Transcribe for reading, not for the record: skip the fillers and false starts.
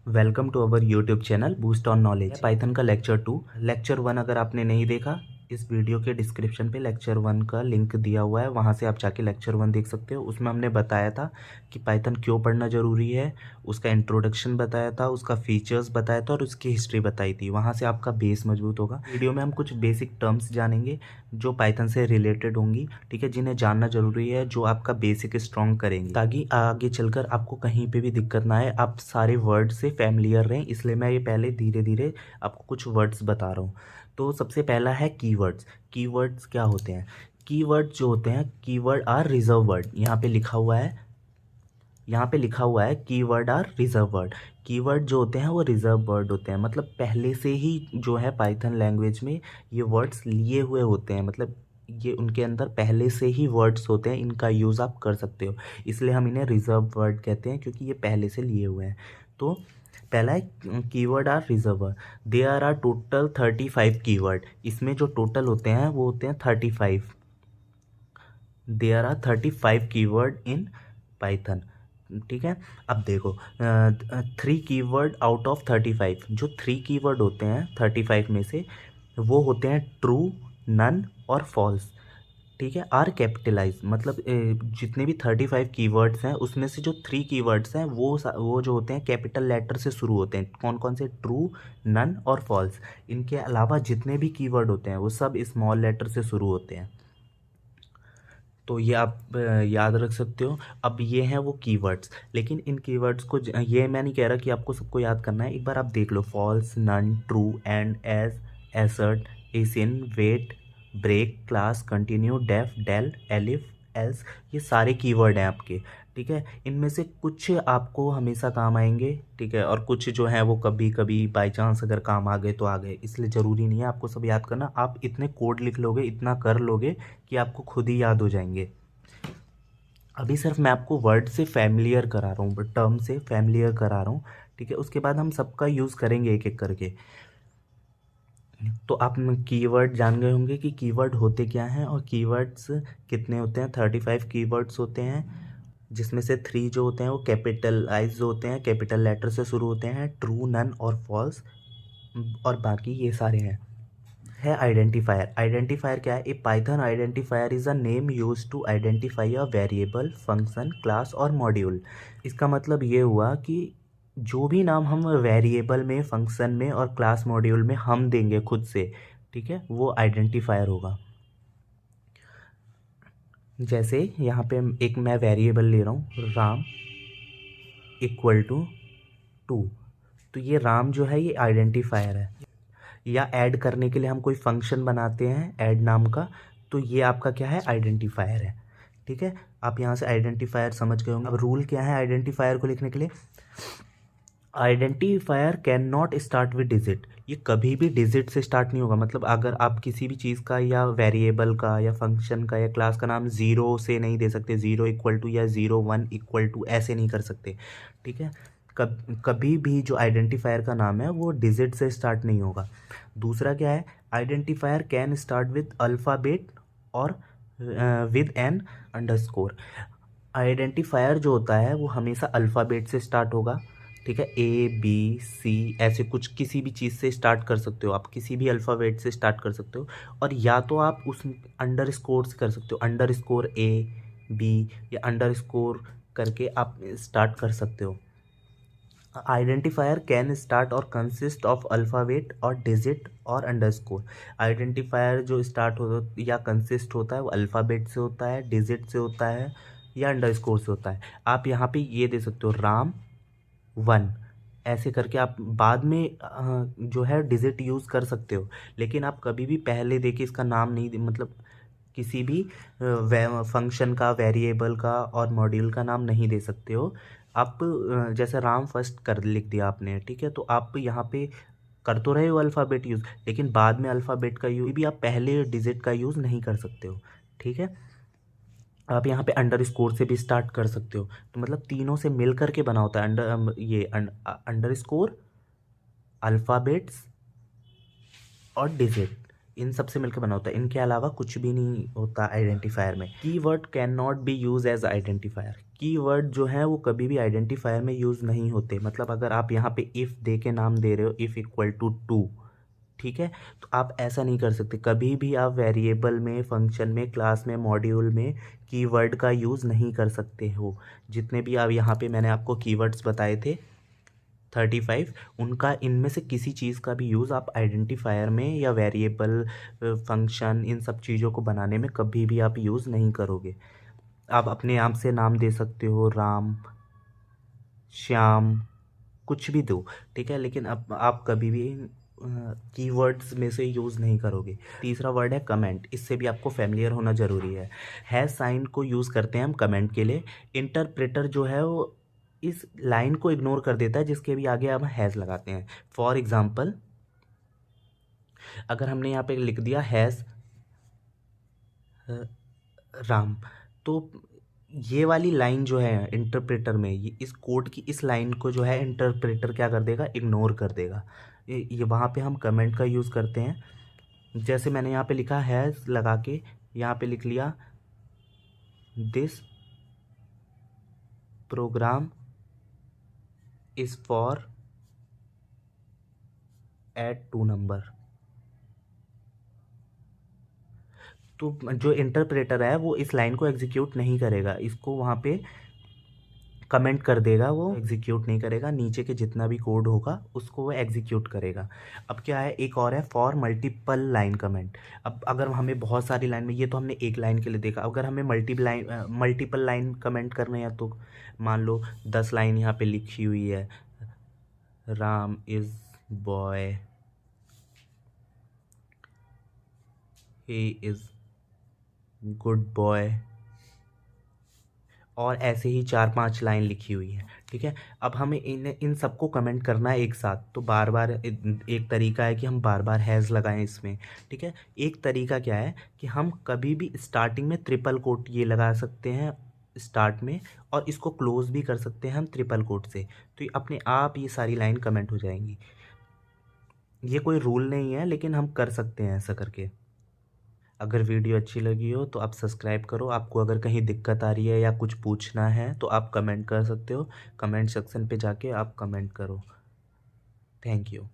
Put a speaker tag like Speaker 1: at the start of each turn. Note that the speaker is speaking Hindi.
Speaker 1: Welcome to our YouTube channel boost on knowledge. Python का लेक्चर 2 लेक्चर 1 अगर आपने नहीं देखा, इस वीडियो के डिस्क्रिप्शन पे लेक्चर 1 का लिंक दिया हुआ है, वहाँ से आप जाके लेक्चर 1 देख सकते हो। उसमें हमने बताया था कि पाइथन क्यों पढ़ना ज़रूरी है, उसका इंट्रोडक्शन बताया था, उसका फीचर्स बताया था और उसकी हिस्ट्री बताई थी। वहाँ से आपका बेस मजबूत होगा। वीडियो में हम कुछ बेसिक टर्म्स जानेंगे जो पाइथन से रिलेटेड होंगी, ठीक है, जिन्हें जानना ज़रूरी है, जो आपका बेसिक स्ट्रॉन्ग करेंगे ताकि आगे चलकर आपको कहीं पे भी दिक्कत ना आए, आप सारे वर्ड से फैमिलियर रहें। इसलिए मैं ये पहले धीरे धीरे आपको कुछ वर्ड्स बता रहा हूँ। तो सबसे पहला है कीवर्ड्स। कीवर्ड्स क्या होते हैं? कीवर्ड जो होते हैं, कीवर्ड आर रिजर्व वर्ड। यहाँ पे लिखा हुआ है keyword are reserve word. Keyword जो होते हैं वो रिजर्व वर्ड होते हैं, मतलब पहले से ही जो है पाइथन लैंग्वेज में ये वर्ड्स लिए हुए होते हैं, मतलब ये उनके अंदर पहले से ही वर्ड्स होते हैं, इनका यूज़ आप कर सकते हो। इसलिए हम इन्हें रिजर्व वर्ड कहते हैं, क्योंकि ये पहले से लिए हुए हैं। तो पहला है keyword are reserve word. There are total 35 keyword. इसमें जो टोटल होते हैं वो होते हैं 35। There are 35 keyword in Python, ठीक है। अब देखो, 3 कीवर्ड आउट ऑफ 35, जो 3 कीवर्ड होते हैं 35 में से, वो होते हैं ट्रू, नन और फॉल्स, ठीक है। आर कैपिटलाइज, मतलब जितने भी 35 कीवर्ड्स हैं उसमें से जो 3 कीवर्ड्स हैं वो जो होते हैं कैपिटल लेटर से शुरू होते हैं। कौन कौन से? ट्रू, नन और फॉल्स। इनके अलावा जितने भी कीवर्ड होते हैं वो सब स्मॉल लेटर से शुरू होते हैं। तो ये आप याद रख सकते हो। अब ये हैं वो कीवर्ड्स, लेकिन इन कीवर्ड्स को ये मैं नहीं कह रहा कि आपको सबको याद करना है। एक बार आप देख लो, false, none, true, and, as, assert, is in, await, break, class, continue, def, del, elif, else, ये सारे कीवर्ड हैं आपके, ठीक है। इनमें से कुछ आपको हमेशा काम आएंगे, ठीक है, और कुछ जो है वो कभी कभी बाई चांस अगर काम आ गए तो आ गए, इसलिए ज़रूरी नहीं है आपको सब याद करना। आप इतने कोड लिख लोगे, इतना कर लोगे कि आपको खुद ही याद हो जाएंगे। अभी सिर्फ मैं आपको वर्ड से फैमिलियर करा रहा हूँ, टर्म से फैमिलियर करा रहा हूँ, ठीक है। उसके बाद हम सबका यूज़ करेंगे एक एक करके। तो आप कीवर्ड जान गए होंगे कि कीवर्ड होते क्या हैं और कीवर्ड्स कितने होते हैं। 35 कीवर्ड्स होते हैं, जिसमें से 3 जो होते हैं वो कैपिटलाइज होते हैं, कैपिटल लेटर से शुरू होते हैं, ट्रू, नन और फॉल्स, और बाकी ये सारे हैं। है आइडेंटिफायर। आइडेंटिफायर क्या है? A Python identifier is a name use to identify a variable, function, class और मॉड्यूल। इसका मतलब ये हुआ कि जो भी नाम हम वेरिएबल में, फंक्शन में और क्लास मॉड्यूल में हम देंगे खुद से, ठीक है, वो आइडेंटिफायर होगा। जैसे यहाँ पे एक मैं वेरिएबल ले रहा हूँ, राम इक्वल टू 2, तो ये राम जो है ये आइडेंटिफायर है। या ऐड करने के लिए हम कोई फंक्शन बनाते हैं ऐड नाम का, तो ये आपका क्या है? आइडेंटिफायर है, ठीक है। आप यहाँ से आइडेंटिफायर समझ गए होंगे। अब रूल क्या है आइडेंटिफायर को लिखने के लिए? Identifier can not start with digit. ये कभी भी डिजिट से स्टार्ट नहीं होगा। मतलब अगर आप किसी भी चीज़ का या वेरिएबल का या फंक्शन का या क्लास का नाम ज़ीरो से नहीं दे सकते, ज़ीरो इक्वल टू या 01 इक्वल टू, ऐसे नहीं कर सकते, ठीक है। कभी भी जो आइडेंटिफायर का नाम है वो डिजिट से स्टार्ट नहीं होगा। दूसरा क्या है? Identifier can start with alphabet और विद एन अंडरस्कोर। आइडेंटिफायर जो होता है वो हमेशा अल्फ़ाबेट से स्टार्ट होगा, ठीक है। ए, बी, सी, ऐसे कुछ किसी भी चीज़ से स्टार्ट कर सकते हो आप, किसी भी अल्फ़ाबेट से स्टार्ट कर सकते हो। और या तो आप उस अंडर स्कोर से कर सकते हो, अंडर स्कोर ए, बी, या अंडर स्कोर करके आप स्टार्ट कर सकते हो। आइडेंटिफायर कैन स्टार्ट और कंसिस्ट ऑफ अल्फ़ाबेट और डिजिट और अंडरस्कोर। आइडेंटिफायर जो स्टार्ट हो या कंसिस्ट होता है वो अल्फ़ाबेट से होता है, डिजिट से होता है या अंडरस्कोर से होता है। आप यहाँ पे ये दे सकते हो, राम 1, ऐसे करके आप बाद में जो है डिजिट यूज़ कर सकते हो। लेकिन आप कभी भी पहले देके इसका नाम नहीं मतलब किसी भी फंक्शन का, वेरिएबल का और मॉड्यूल का नाम नहीं दे सकते हो आप। जैसे राम फर्स्ट कर लिख दिया आपने, ठीक है, तो आप यहाँ पे कर तो रहे हो अल्फ़ाबेट यूज़, लेकिन बाद में अल्फ़ाबेट का यूज़ भी आप पहले डिजिट का यूज़ नहीं कर सकते हो, ठीक है। आप यहाँ पे अंडर स्कोर से भी स्टार्ट कर सकते हो। तो मतलब तीनों से मिल करके बना होता है अंडर स्कोर, अल्फ़ाबेट्स और डिजिट, इन सब से मिलकर बना होता है, इनके अलावा कुछ भी नहीं होता आइडेंटिफायर में। Keyword can not be use as identifier. Keyword जो है वो कभी भी आइडेंटिफायर में यूज़ नहीं होते। मतलब अगर आप यहाँ पे इफ़ दे के नाम दे रहे हो, इफ़ इक्वल टू टू, ठीक है, तो आप ऐसा नहीं कर सकते। कभी भी आप वेरिएबल में, फंक्शन में, क्लास में, मॉड्यूल में कीवर्ड का यूज़ नहीं कर सकते हो। जितने भी आप यहाँ पे मैंने आपको कीवर्ड्स बताए थे 35, उनका इनमें से किसी चीज़ का भी यूज़ आप आइडेंटिफायर में या वेरिएबल, फंक्शन, इन सब चीज़ों को बनाने में कभी भी आप यूज़ नहीं करोगे। आप अपने आप से नाम दे सकते हो, राम, श्याम, कुछ भी दो, ठीक है, लेकिन अब आप कभी भी कीवर्ड्स में से यूज़ नहीं करोगे। तीसरा वर्ड है कमेंट। इससे भी आपको फैमिलियर होना ज़रूरी है। हैश साइन को यूज़ करते हैं हम कमेंट के लिए। इंटरप्रेटर जो है वो इस लाइन को इग्नोर कर देता है जिसके भी आगे हम हैश लगाते हैं। फॉर एग्ज़ाम्पल, अगर हमने यहाँ पे लिख दिया हैश राम, तो ये वाली लाइन जो है इंटरप्रेटर में, ये इस कोड की इस लाइन को जो है इंटरप्रेटर क्या कर देगा, इग्नोर कर देगा। ये वहाँ पे हम कमेंट का यूज़ करते हैं। जैसे मैंने यहाँ पे लिखा हैज़ लगा के, यहाँ पे लिख लिया this program is for add 2 number. तो जो इंटरप्रेटर है वो इस लाइन को एग्जीक्यूट नहीं करेगा, इसको वहाँ पे कमेंट कर देगा, वो एग्जीक्यूट नहीं करेगा। नीचे के जितना भी कोड होगा उसको वो एग्जीक्यूट करेगा। अब क्या है, एक और है फॉर मल्टीपल लाइन कमेंट। अब अगर हमें बहुत सारी लाइन में, ये तो हमने एक लाइन के लिए देखा, अगर हमें मल्टीपल लाइन कमेंट करने हैं तो मान लो 10 लाइन यहाँ पे लिखी हुई है, Ram is boy, he is good boy, और ऐसे ही 4-5 लाइन लिखी हुई है, ठीक है। अब हमें इन सबको कमेंट करना है एक साथ, तो बार बार एक तरीका है कि हम बार बार हैज़ लगाएं इसमें, ठीक है। एक तरीका क्या है कि हम कभी भी स्टार्टिंग में ट्रिपल कोट ये लगा सकते हैं स्टार्ट में, और इसको क्लोज भी कर सकते हैं हम ट्रिपल कोट से, तो ये अपने आप ये सारी लाइन कमेंट हो जाएंगी। ये कोई रूल नहीं है, लेकिन हम कर सकते हैं ऐसा करके। अगर वीडियो अच्छी लगी हो तो आप सब्सक्राइब करो। आपको अगर कहीं दिक्कत आ रही है या कुछ पूछना है तो आप कमेंट कर सकते हो। कमेंट सेक्शन पे जाके आप कमेंट करो। Thank you.